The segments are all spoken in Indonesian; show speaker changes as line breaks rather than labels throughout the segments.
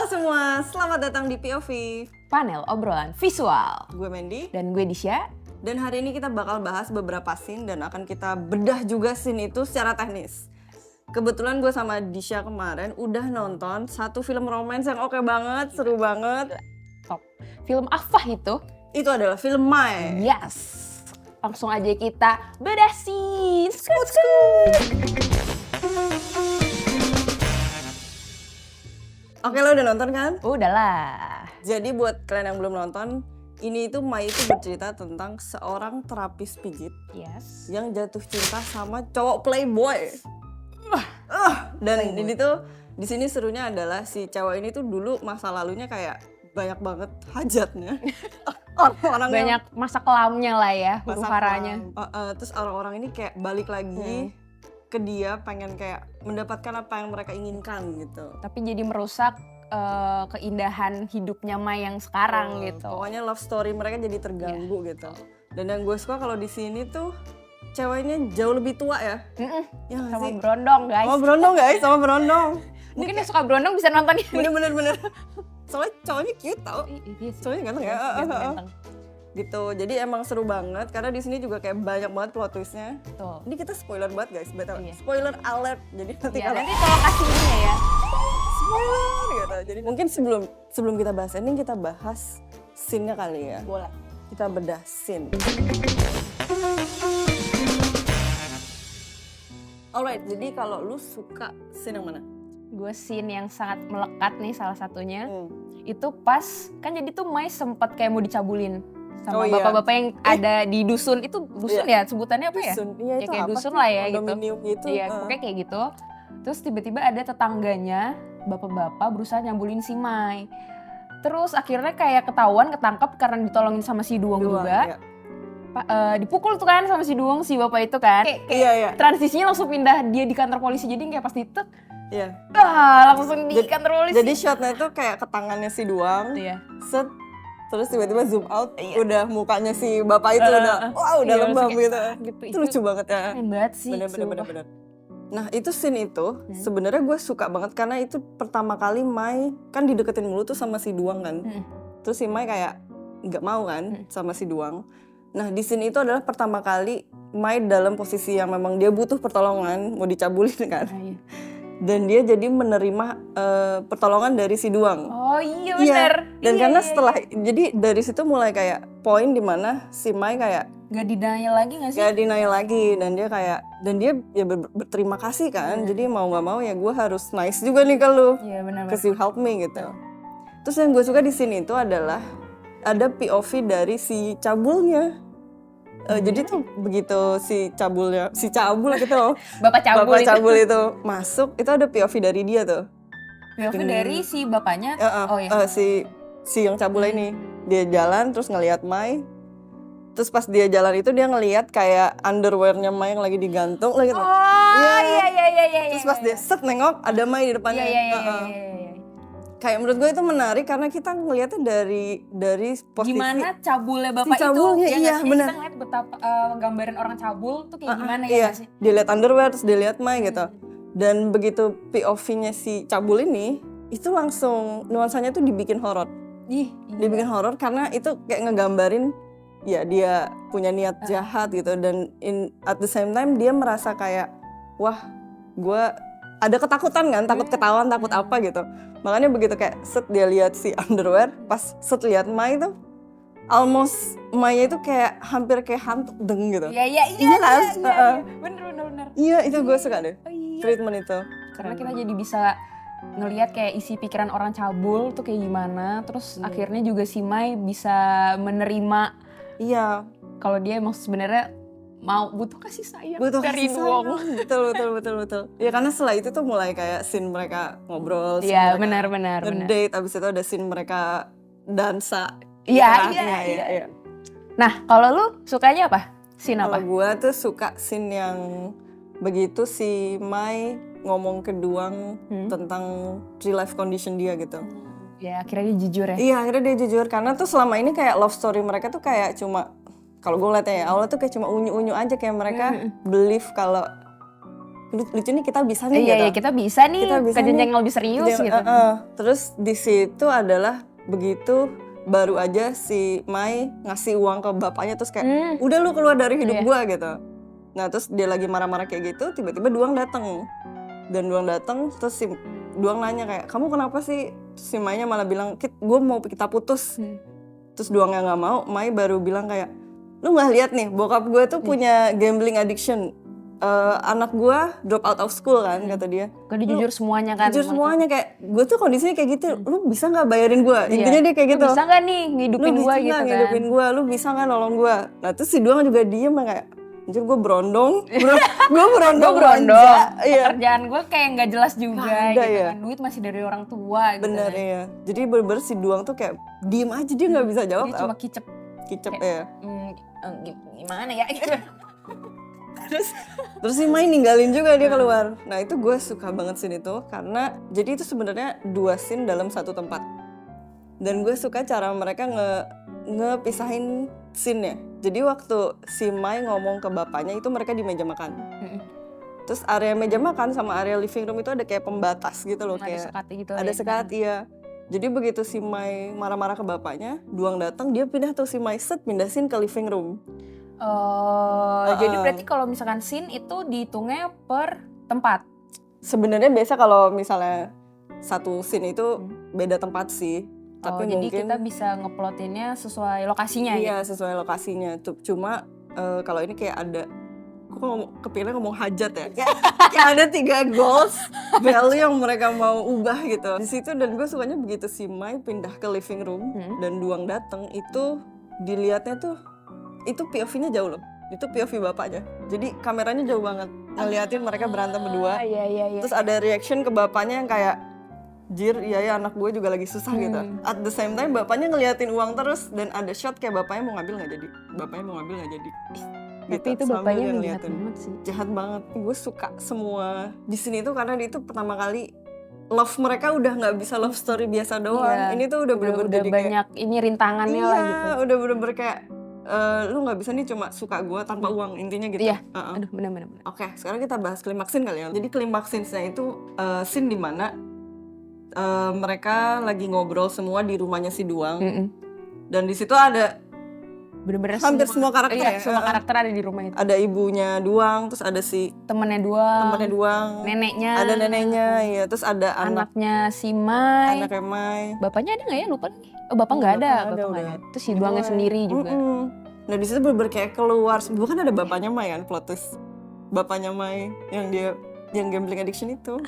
semua, selamat datang di POV
Panel obrolan visual.
Gue Mandy.
Dan gue Disha.
Dan hari ini kita bakal bahas beberapa scene dan akan kita bedah juga scene itu secara teknis. Kebetulan gue sama Disha kemarin udah nonton satu film romance yang oke banget, seru banget.
Top. Film apa itu?
Itu adalah film Mai.
Yes. Langsung aja kita bedah scene.
Oke, lo udah nonton kan?
Udahlah.
Jadi buat kalian yang belum nonton, ini itu Mai itu bercerita tentang seorang terapis pijit
Yes.
yang jatuh cinta sama cowok playboy. Dan ini tuh di sini serunya adalah si cewek ini tuh dulu masa lalunya kayak banyak banget hajatnya. Orang-orang yang
Banyak masa kelamnya lah ya,
masa
huru-haranya.
kelam. Terus orang-orang ini kayak balik lagi ke dia, pengen kayak mendapatkan apa yang mereka inginkan gitu.
Tapi jadi merusak keindahan hidupnya Mai yang sekarang gitu.
Pokoknya love story mereka jadi terganggu gitu. Dan yang gue suka kalau di sini tuh ceweknya jauh lebih tua ya. Ya nggak
Sama
sih?
berondong guys.
Sama berondong guys, sama berondong.
Mungkin yang suka berondong bisa nonton ini.
Bener. Soalnya cowoknya cute tau.
Iya sih.
Cowoknya ganteng ya.
Ganteng.
Gitu. Jadi emang seru banget karena di sini juga kayak banyak banget plot twistnya.
Tuh.
Ini kita spoiler banget guys, betul.
Iya.
Spoiler alert. Jadi nanti
Ya,
kalau
nanti tolong kasih ininya ya.
spoiler gitu. Jadi mungkin sebelum kita bahas ending, kita bahas scene-nya kali ya.
Boleh.
Kita bedah scene. Alright, jadi kalau lu suka scene yang mana?
Gue scene yang sangat melekat nih salah satunya. Itu pas, kan jadi tuh Mai sempet kayak mau dicabulin sama
Oh, iya.
bapak-bapak yang ada di dusun. Itu dusun ya sebutannya apa ya?
Dusun. Iya,
Ya
itu
kayak
apa
dusun
sih?
lah ya gitu.
Kondominium gitu.
Iya, pokoknya kayak gitu. Terus tiba-tiba ada tetangganya, bapak-bapak berusaha nyambulin si Mai. Terus akhirnya kayak ketahuan, ketangkep karena ditolongin sama si Duong juga.
Iya.
Dipukul tuh kan sama si Duong, si bapak itu kan. Kayak
Iya.
transisinya langsung pindah dia di kantor polisi. Jadi kayak pas ditek,
Iya.
langsung di kantor polisi.
Jadi shotnya itu kayak ke tangannya si Duang,
Iya.
set, terus tiba-tiba zoom out, udah mukanya si bapak itu udah, wow, udah
iya,
lembab
langsung kayak,
gitu.
gitu.
Itu lucu banget ya.
Keren banget sih.
Bener.
sumpah.
Nah itu scene itu sebenarnya gue suka banget karena itu pertama kali Mai kan dideketin mulu tuh sama si Duang kan. Terus si Mai kayak nggak mau kan sama si Duang. Nah di scene itu adalah pertama kali Mai dalam posisi yang memang dia butuh pertolongan, mau dicabulin kan.
Iya.
Dan dia jadi menerima pertolongan dari si Duang.
Oh iya
Iya.
bener.
Dan
Iya,
karena
iya,
setelah jadi dari situ mulai kayak poin dimana si Mai kayak
Gak denial lagi gak sih?
gak denial lagi dan dia kayak dia ya berterima kasih kan. Jadi mau nggak mau ya gue harus nice juga nih ke lu.
Iya benar.
Cause you help me gitu. Terus yang gue suka di sini itu adalah ada POV dari si cabulnya. Jadi tuh begitu si cabul gitu.
Bapak cabul
Bapak
itu.
cabul itu masuk, itu ada POV dari dia tuh.
POV dari si bapaknya. Oh iya.
Si yang cabul ini dia jalan terus ngelihat Mai. Terus pas dia jalan itu dia ngelihat kayak underwearnya Mai yang lagi digantung lagi tuh.
Oh iya.
Terus pas dia set nengok ada Mai di depannya.
Iya.
Kayak menurut gue itu menarik karena kita ngelihatnya dari posisi
Gimana cabulnya bapak
si cabulnya,
itu?
iya,
nggak sih?
benar.
Kita ngeliat betapa gambaran orang cabul tuh kayak gimana ya
iya,
nggak sih?
dia lihat underwear terus dia lihat Mai gitu. Dan begitu POV-nya si cabul ini itu langsung nuansanya tuh dibikin horor.
Ih,
Dibikin horor karena itu kayak ngegambarin ya dia punya niat jahat gitu dan at the same time dia merasa kayak wah gue ada ketakutan kan, takut ketahuan, takut apa gitu. Makanya begitu kayak set dia lihat si underwear, pas set lihat Mai tuh almost Mai itu kayak hampir kayak hantu deng gitu.
Iya
kan?
Bener.
Iya itu gue suka deh
Oh, iya.
treatment itu.
Karena kita jadi bisa ngelihat kayak isi pikiran orang cabul tuh kayak gimana. Terus akhirnya juga si Mai bisa menerima
Iya,
kalau dia emang sebenarnya mau butuh kasih sayang
butuh
dari
kasih
Duong.
sayang. Betul. Ya karena setelah itu tuh mulai kayak scene mereka ngobrol, scene
Iya
mereka
benar.
ngedate, abis itu ada scene mereka dansa.
Iya.
Nah,
Nah kalau lu sukanya apa? Scene apa?
kalau gue tuh suka scene yang begitu si Mai ngomong ke Duang tentang real life condition dia gitu.
Ya akhirnya dia jujur ya.
Iya, akhirnya dia jujur karena tuh selama ini kayak love story mereka tuh kayak cuma kalau gue ngeliatnya ya awalnya tuh kayak cuma unyu-unyu aja kayak mereka believe kalau lucu nih kita bisa nih
Iya,
gitu.
iya, kita bisa nih
Kita bisa
ke jenjang
nih.
yang lebih serius
Dia-
gitu.
Terus di situ adalah begitu baru aja si Mai ngasih uang ke bapaknya terus kayak udah lu keluar dari hidup
Iya.
gua gitu. Nah terus dia lagi marah-marah kayak gitu, tiba-tiba Duang datang. Dan Duang datang terus si Duang nanya kayak kamu kenapa sih? Terus si Mai-nya malah bilang gue mau kita putus. Terus Duangnya nggak mau, Mai baru bilang kayak lu nggak lihat nih bokap gue tuh punya gambling addiction. Anak gue drop out of school kan kata dia.
Gue jujur semuanya kan.
Jujur semuanya kayak gue tuh kondisinya kayak gitu. Lu bisa nggak bayarin gue? Intinya dia kayak gitu.
Lu bisa nggak nih ngidupin
Lu
gue
bisa
gitu
nggak
kan.
ngidupin gue? Lu bisa nggak nolong gue? Nah terus si Duang juga diem kayak anjir gue berondong. Gue berondong. Iya.
Pekerjaan gue kayak nggak jelas juga
Kagak
gitu
ya.
kan. Duit masih dari orang tua gitu.
Bener
kan.
ya. Jadi bener-bener si Duang tuh kayak diem aja dia nggak bisa jawab.
Dia cuma kicep.
Kicep ya.
Gimana ya gitu.
Terus si Mai ninggalin juga dia keluar. Nah itu gue suka banget scene itu karena jadi itu sebenarnya 2 scene dalam satu tempat. Dan gue suka cara mereka ngepisahin scene-nya. Jadi waktu si Mai ngomong ke bapaknya itu mereka di meja makan. Terus area meja makan sama area living room itu ada kayak pembatas gitu loh.
Ada
Kayak
sekat gitu.
ada sekat iya. Jadi begitu si Mai marah-marah ke bapaknya, Duang datang dia pindah tuh si Mai pindah scene ke living room.
Jadi berarti kalau misalkan scene itu dihitungnya per tempat.
Sebenarnya biasa kalau misalnya satu scene itu beda tempat sih. Tapi
jadi
mungkin
kita bisa ngeplotinnya sesuai lokasinya
iya
gitu.
sesuai lokasinya. Cuma kalau ini kayak ada kepilih ngomong hajat ya. Kayak ada 3 goals value yang mereka mau ubah gitu. Di situ dan gue sukanya begitu si Mai pindah ke living room dan Duang datang itu dilihatnya tuh itu POV-nya jauh loh. Itu POV bapaknya. Jadi kameranya jauh banget. Ngeliatin mereka berantem berdua.
Iya.
Terus ada reaction ke bapaknya yang kayak jir, iya ya anak gue juga lagi susah gitu. At the same time bapaknya ngeliatin uang terus dan ada shot kayak bapaknya mau ngambil nggak jadi. Bapaknya mau ngambil nggak jadi.
Tapi itu
sambil
bapaknya
dia
jahat
ngeliatin.
banget sih.
Jahat banget. Gue suka semua di sini tuh karena itu pertama kali love mereka udah nggak bisa love story biasa doang.
Iya.
Ini tuh udah bener-bener
Udah
jadi
banyak ini rintangannya lah gitu.
iya, udah bener-bener kayak lu nggak bisa nih cuma suka gue tanpa uang intinya gitu.
Iya. Aduh benar.
Oke, sekarang kita bahas klimaks scene kali ya. Jadi klimaks scene-nya itu scene dimana mereka lagi ngobrol semua di rumahnya si Duang. Dan di situ ada
Bener-bener
hampir semua karakter
iya,
ya.
semua karakter ada di rumah itu.
Ada ibunya Duang, terus ada si
Temennya
Duang,
neneknya,
ada neneknya, iya. Terus ada
anaknya si Mai.
anaknya Mai.
Bapaknya ada nggak ya? Lupa lagi. Oh bapak nggak ada, bapak nggak ada. Terus si Duangnya sendiri juga.
Nah di situ bener-bener kayak keluar, bukan ada bapaknya Mai kan, plot twist. Bapaknya Mai yang gambling addiction itu.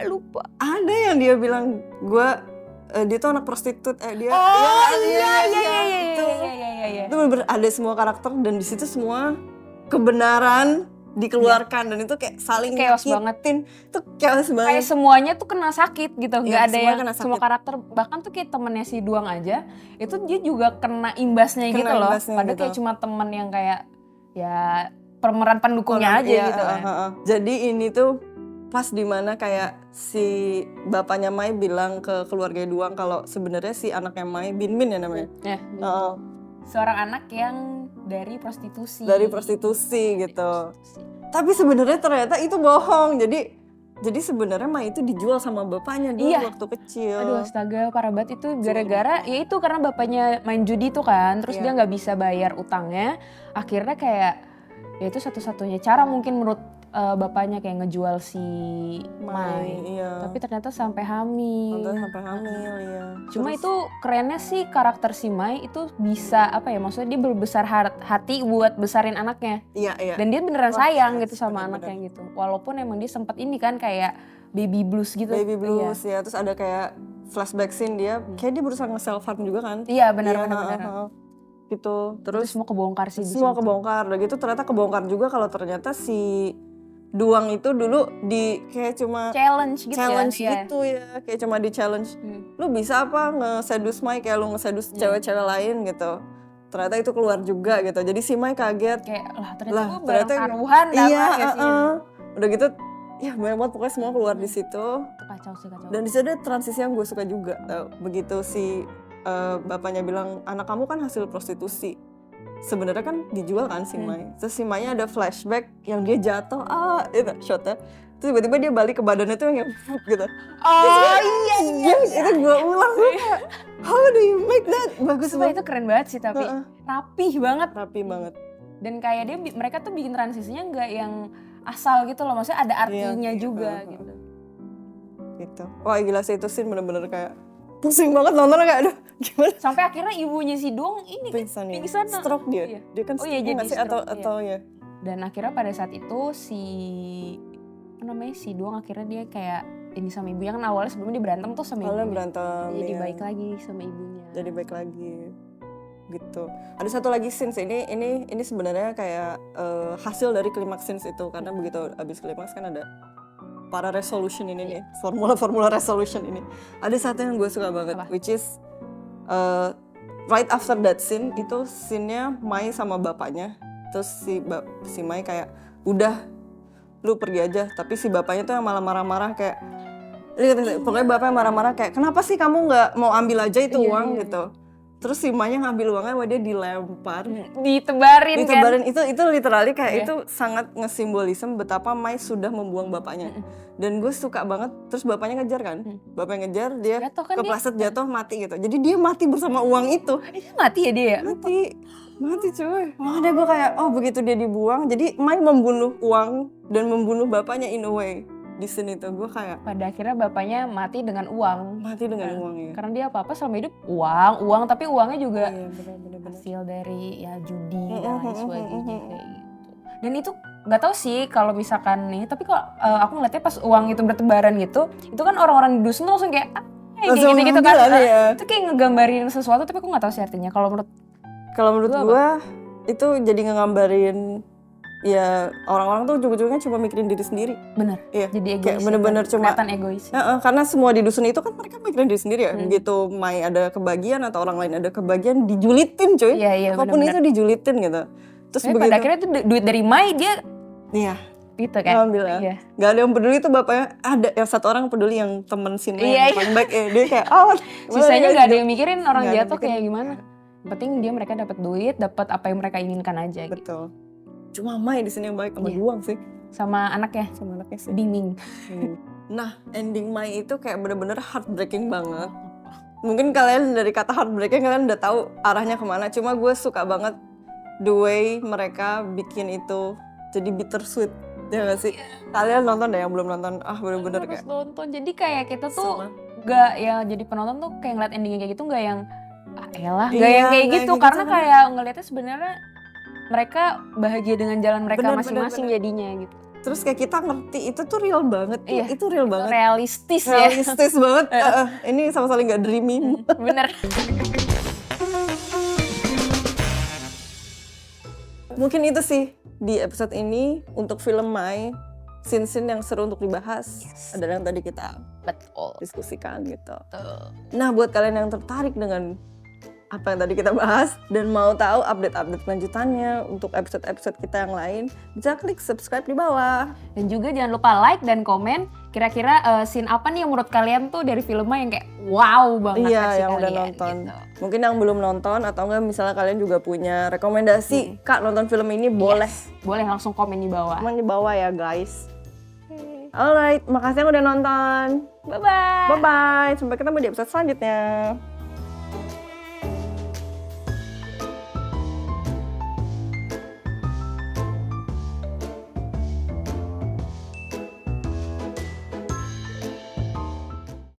Lupa.
Ada yang dia bilang dia tuh anak prostitut. Dia
Iya.
itu bener-bener ada semua karakter dan di situ semua kebenaran dikeluarkan dan itu kayak saling
Chaos
nyakitin. Itu chaos banget.
Kayak semuanya tuh kena sakit gitu, nggak
Iya,
ada
semua
yang
kena sakit.
semua karakter bahkan tuh kayak temennya si Duang aja itu dia juga kena imbasnya
Kena
gitu loh.
imbasnya
Padahal
gitu.
kayak cuma temen yang kayak ya pemeran pendukungnya aja
Iya,
gitu kan.
Jadi ini tuh pas dimana kayak si bapaknya Mai bilang ke keluarga Duang kalau sebenarnya si anaknya Mai Binmin ya namanya.
Ya, seorang anak yang dari prostitusi.
Dari prostitusi gitu. Tapi sebenarnya ternyata itu bohong. Jadi sebenarnya Mai itu dijual sama bapaknya dulu waktu kecil.
Aduh astaga parah banget itu gara-gara ya itu karena bapaknya main judi tuh kan. Terus dia nggak bisa bayar utangnya. Akhirnya kayak ya itu satu-satunya cara mungkin menurut bapaknya kayak ngejual si Mai.
Iya.
Tapi ternyata sampai hamil.
Sampai hamil ya.
Cuma itu kerennya sih karakter si Mai itu bisa apa ya maksudnya dia berbesar hati buat besarin anaknya.
Iya.
Dan dia beneran sayang gitu
bener-bener.
sama anaknya gitu. Walaupun emang dia sempat ini kan kayak baby blues gitu.
Baby blues ya. Terus ada kayak flashback scene dia kayak dia berusaha nge-self harm juga kan.
Iya benar.
Gitu. Terus
semua kebongkar sih di
semua
situ.
kebongkar. Udah gitu ternyata kebongkar juga kalau ternyata si Duang itu dulu kayak cuma
challenge gitu
gitu ya. Kayak cuma di challenge. Lu bisa apa nge-seduce Mai kayak lu nge-seduce cewek-cewek lain gitu. Ternyata itu keluar juga gitu. Jadi si Mai kaget.
Kayak ternyata gue bareng taruhan
iya,
sih.
Udah gitu ya banyak banget pokoknya semua keluar di situ.
Kacau sih.
Dan di situ ada transisi yang gue suka juga. Tau. Begitu si bapaknya bilang anak kamu kan hasil prostitusi. Sebenarnya kan dijual kan si Mai. Terus si Mai ada flashback yang dia jatuh itu shotnya. Terus tiba-tiba dia balik ke badannya tuh yang gitu.
Oh
Iya, itu gue ulang. How do you make that? Bagus
Sumpah
banget.
itu keren banget sih tapi rapih banget.
Rapi banget.
Dan kayak mereka tuh bikin transisinya nggak yang asal gitu loh, maksudnya ada artinya juga gitu.
Gitu. Wah gila sih itu scene bener-bener kayak pusing banget nontonnya kayak aduh gimana.
Sampai akhirnya ibunya si Doong ini
Pingsan ya.
pingsan.
Stroke dia.
Iya.
Dia kan
Oh iya,
stroke
jadi
nggak sih
stroke,
atau ya.
Dan akhirnya pada saat itu si Doong akhirnya dia kayak ini sama ibunya, kan awalnya sebelumnya dia berantem tuh sama
Awalnya
ibunya.
berantem.
Jadi
iya.
baik lagi sama ibunya.
Jadi baik lagi. Gitu. Ada satu lagi scenes ini sebenarnya kayak hasil dari klimaks scenes itu karena begitu abis klimaks kan ada para resolution ini nih, formula resolution ini. Ada satu yang gue suka banget, which is right after that scene itu scene-nya Mai sama bapaknya, terus si Mai kayak udah lu pergi aja, tapi si bapaknya tuh yang malah marah-marah kayak, pokoknya bapaknya marah-marah kayak kenapa sih kamu nggak mau ambil aja itu uang gitu. Terus si Maya ngambil uangnya, dia dilempar,
ditebarin kan.
Itu literally kayak itu sangat ngesimbolisme betapa Mai sudah membuang bapaknya. Dan gue suka banget. Terus bapaknya ngejar kan, bapaknya ngejar dia
Jatuh kan
kepleset jatuh mati gitu. Jadi dia mati bersama uang itu.
Mati ya dia.
Mati cuy. Makanya gue kayak begitu dia dibuang, jadi Mai membunuh uang dan membunuh bapaknya in a way. Di sini tuh gue kayak
pada akhirnya bapaknya mati dengan uang.
Mati dengan uang ya.
Karena dia apa-apa selama hidup uang, tapi uangnya juga
bener.
hasil dari ya judi dan lain sebagainya kayak gitu. Dan itu nggak tahu sih kalau misalkan nih, tapi kok aku ngeliatnya pas uang itu bertebaran gitu, itu kan orang-orang di dusun tuh langsung kayak gitu kan.
Ya.
Itu kayak ngegambarin sesuatu tapi aku nggak tahu sih artinya. Kalau menurut
gue itu jadi ngegambarin ya orang-orang tuh ujung-ujungnya cuma mikirin diri sendiri.
Bener.
Iya.
Jadi egois.
Kayak bener-bener cuma
kelihatan egois.
Karena semua di dusun itu kan mereka mikirin diri sendiri ya. Begitu Mai ada kebagian atau orang lain ada kebagian dijulitin cuy.
Iya,
apapun
bener-bener.
itu dijulitin gitu. Terus begitu.
Pada akhirnya itu duit dari Mai dia.
Iya.
Gitu kan.
Ambil ya.
Iya.
Gak ada yang peduli tuh bapaknya. Ada yang satu orang peduli yang temen si Mai
Iya,
yang paling baik. Dia kayak
sisanya gak ada yang mikirin orang
Nggak ada
jatuh
yang
kayak gimana. Yang penting mereka dapat duit, dapat apa yang mereka inginkan aja.
Betul. Cuma Mai di sini yang baik sama Duang sih.
Sama anaknya
sih.
Bingming.
Nah, ending Mai itu kayak bener-bener heartbreaking banget. Mungkin kalian dari kata heartbreaking kalian udah tahu arahnya kemana. Cuma gue suka banget the way mereka bikin itu jadi bittersweet. Ya gak sih? Kalian nonton deh yang belum nonton. Bener-bener kayak
nonton. Jadi kayak kita tuh gak ya jadi penonton tuh kayak ngeliat endingnya kayak gitu gak yang elah, gak yang kayak gitu. Karena kayak ngeliatnya sebenarnya mereka bahagia dengan jalan mereka masing-masing jadinya gitu.
Terus kayak kita ngerti itu tuh real banget.
Iya.
Itu real banget.
Realistis
banget. Ini sama sekali gak dreamy.
Bener.
Mungkin itu sih di episode ini untuk film Mai. Scene-scene yang seru untuk dibahas. Ada yang tadi kita diskusikan gitu. Nah buat kalian yang tertarik dengan apa yang tadi kita bahas dan mau tahu update-update lanjutannya untuk episode-episode kita yang lain, bisa klik subscribe di bawah.
Dan juga jangan lupa like dan komen kira-kira scene apa nih yang menurut kalian tuh dari filmnya yang kayak wow banget versi
yang udah
kalian,
nonton.
Gitu.
Mungkin yang belum nonton atau enggak misalnya kalian juga punya rekomendasi, Kak nonton film ini boleh.
Boleh langsung komen di bawah.
Komen di bawah ya guys. Alright, makasih yang udah nonton.
Bye-bye.
Bye-bye, sampai ketemu di episode selanjutnya.